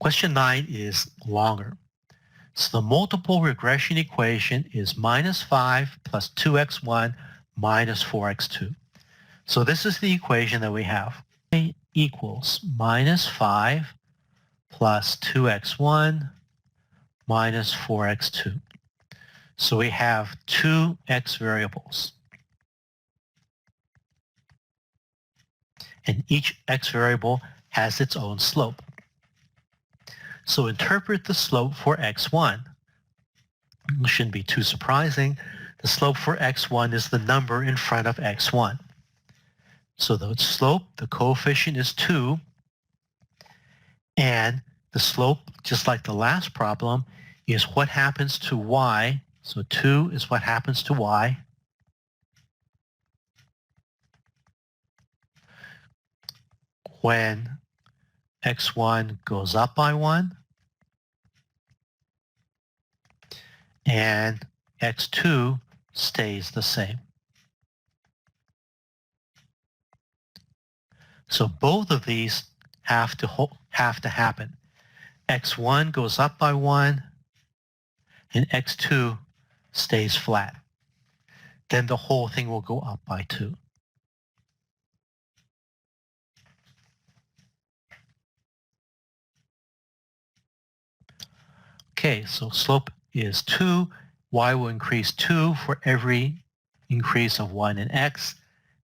Question 9 is longer. So the multiple regression equation is minus 5 plus 2x1 minus 4x2. So this is the equation that we have. A equals minus 5 plus 2x1 minus 4x2. So we have two x variables. And each x variable has its own slope. So interpret the slope for x1. It shouldn't be too surprising. The slope for x1 is the number in front of x1. So the slope, the coefficient is 2, and the slope, just like the last problem, is what happens to y. So 2 is what happens to y when x1 goes up by 1 and x2 stays the same. So both of these have to happen. x1 goes up by 1 and x2 stays flat. Then the whole thing will go up by 2. Okay, so slope is 2. Y will increase 2 for every increase of 1 in x.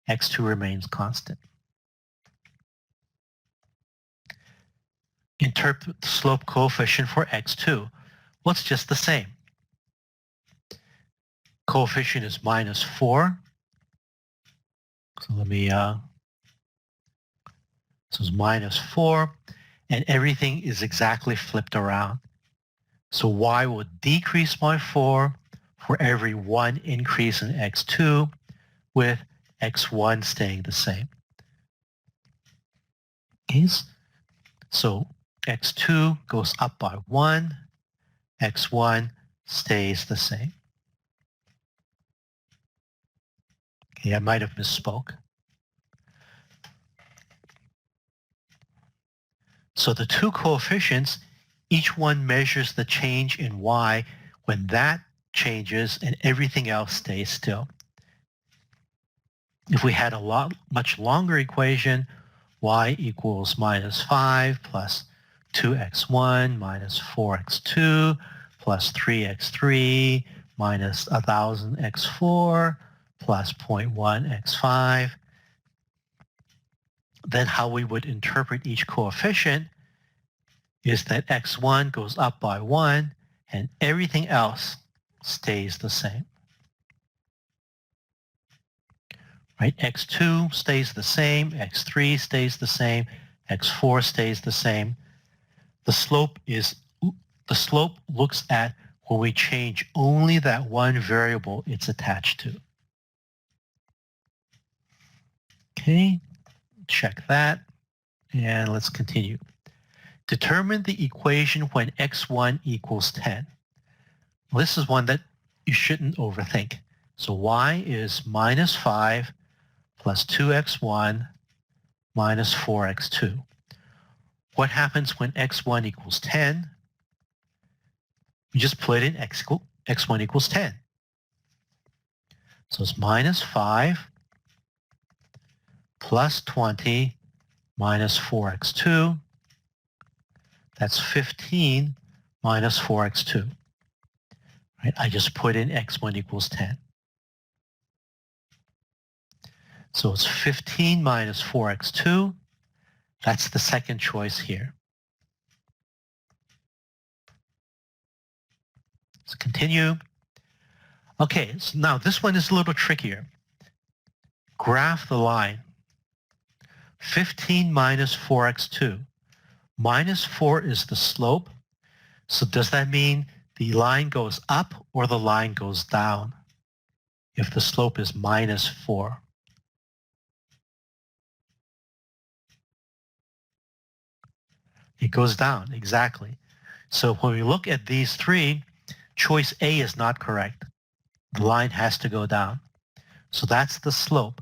x2 remains constant. Interpret the slope coefficient for x2. Well, it's just the same. Coefficient is minus 4. So let me, so it's minus 4, and everything is exactly flipped around. So y will decrease by 4 for every 1 increase in x2, with x1 staying the same. Okay, so x2 goes up by 1, x1 stays the same. Okay, I might have misspoke. So the two coefficients, each one measures the change in y when that changes and everything else stays still. If we had a much longer equation, y equals minus 5 plus 2x1 minus 4x2 plus 3x3 minus 1000x4 plus 0.1x5. Then how we would interpret each coefficient is that x1 goes up by 1 and everything else stays the same. Right? x2 stays the same, x3 stays the same, x4 stays the same. The slope looks at when we change only that one variable it's attached to. Okay, check that, and let's continue. Determine the equation when x1 equals 10. Well, this is one that you shouldn't overthink. So y is minus 5 plus 2x1 minus 4x2. What happens when x1 equals 10? We just put in x1 equals 10. So it's minus 5 plus 20 minus 4x2. That's 15 minus 4x2. Right? I just put in x1 equals 10. So it's 15 minus 4x2. That's the second choice here. Let's continue. Okay, so now this one is a little trickier. Graph the line. 15 minus 4x2. Minus 4 is the slope. So does that mean the line goes up or the line goes down if the slope is minus 4? It goes down, exactly. So when we look at these three, choice A is not correct. The line has to go down. So that's the slope.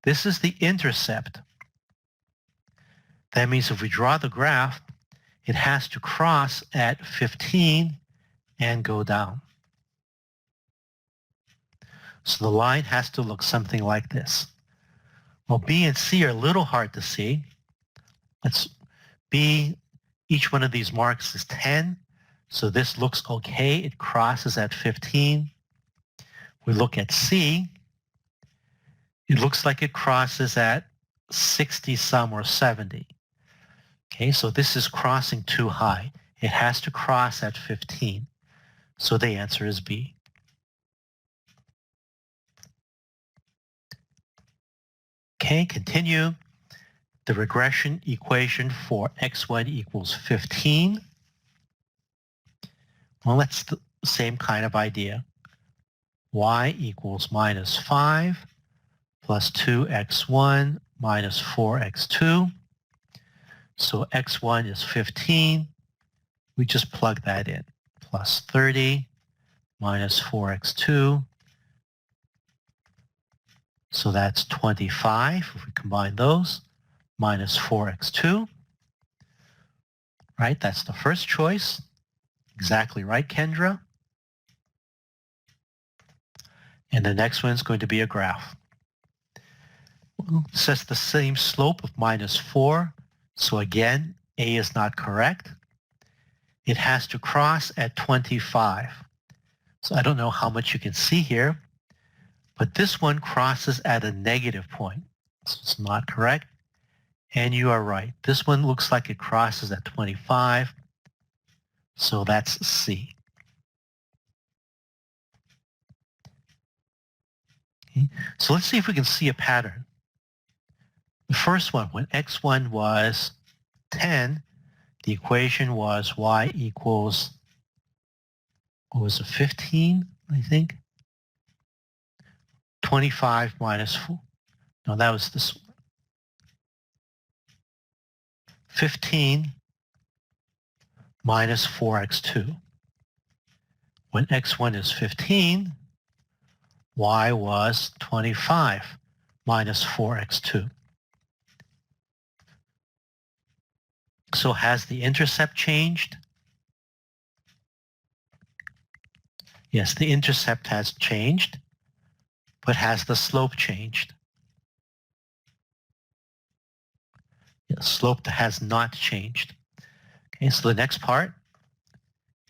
This is the intercept. That means if we draw the graph, it has to cross at 15 and go down. So the line has to look something like this. Well, B and C are a little hard to see. Each one of these marks is 10, so this looks okay. It crosses at 15. We look at C. It looks like it crosses at 60 some or 70. Okay, so this is crossing too high. It has to cross at 15. So the answer is B. Okay, continue. The regression equation for x1 equals 15. Well, that's the same kind of idea. Y equals minus 5 plus 2x1 minus 4x2. So x1 is 15. We just plug that in. Plus 30 minus 4x2. So that's 25 if we combine those, minus 4x2. Right, that's the first choice. Exactly right, Kendra. And the next one is going to be a graph. Well, it says the same slope of minus 4. So again, A is not correct. It has to cross at 25. So I don't know how much you can see here, but this one crosses at a negative point. So it's not correct. And you are right. This one looks like it crosses at 25. So that's C. Okay. So let's see if we can see a pattern. The first one, when x1 was 10, the equation was y equals, what was it, 15, I think? 25 minus 4. No, that was this one. 15 minus 4x2. When x1 is 15, y was 25 minus 4x2. So has the intercept changed? Yes, the intercept has changed, but has the slope changed? Yes, slope has not changed. Okay, so the next part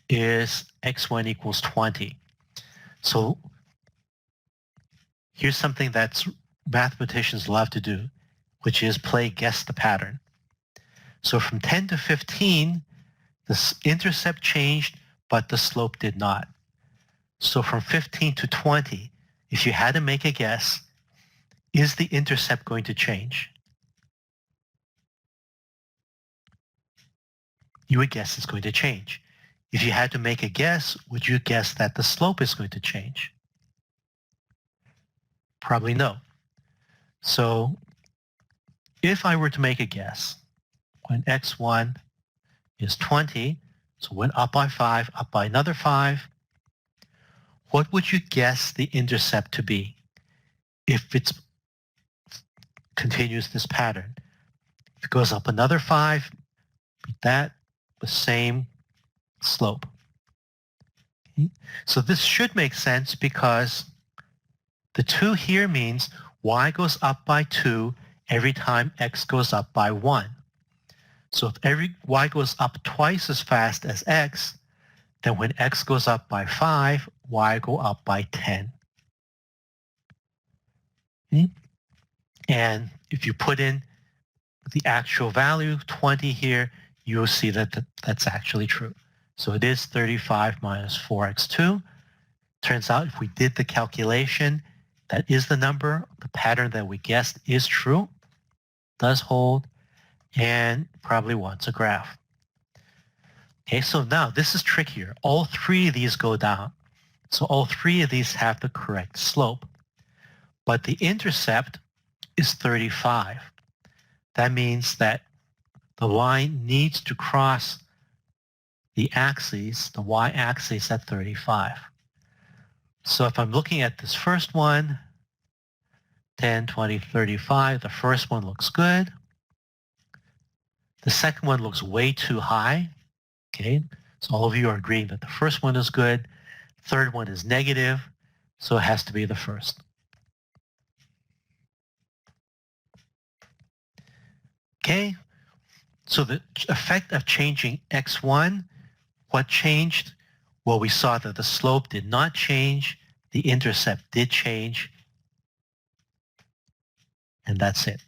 is x1 equals 20. So here's something that mathematicians love to do, which is play guess the pattern. So from 10 to 15, the intercept changed, but the slope did not. So from 15 to 20, if you had to make a guess, is the intercept going to change? You would guess it's going to change. If you had to make a guess, would you guess that the slope is going to change? Probably no. So if I were to make a guess, when x1 is 20, so went up by 5, up by another 5, what would you guess the intercept to be if it continues this pattern? If it goes up another 5, that the same slope. Okay? So this should make sense because the 2 here means y goes up by 2 every time x goes up by 1. So if y goes up twice as fast as x, then when x goes up by 5, y go up by 10. Okay? And if you put in the actual value, 20 here, you'll see that that's actually true. So it is 35 minus 4x2. Turns out if we did the calculation, that is the number. The pattern that we guessed is true, does hold, and probably wants a graph. Okay, so now this is trickier. All 3 of these go down. So all 3 of these have the correct slope. But the intercept is 35. That means that the line needs to cross the axes, the y-axis at 35. So if I'm looking at this first one, 10, 20, 35, the first one looks good. The second one looks way too high. Okay, so all of you are agreeing that the first one is good. Third one is negative, so it has to be the first. Okay, so the effect of changing x1, what changed? Well, we saw that the slope did not change, the intercept did change, and that's it.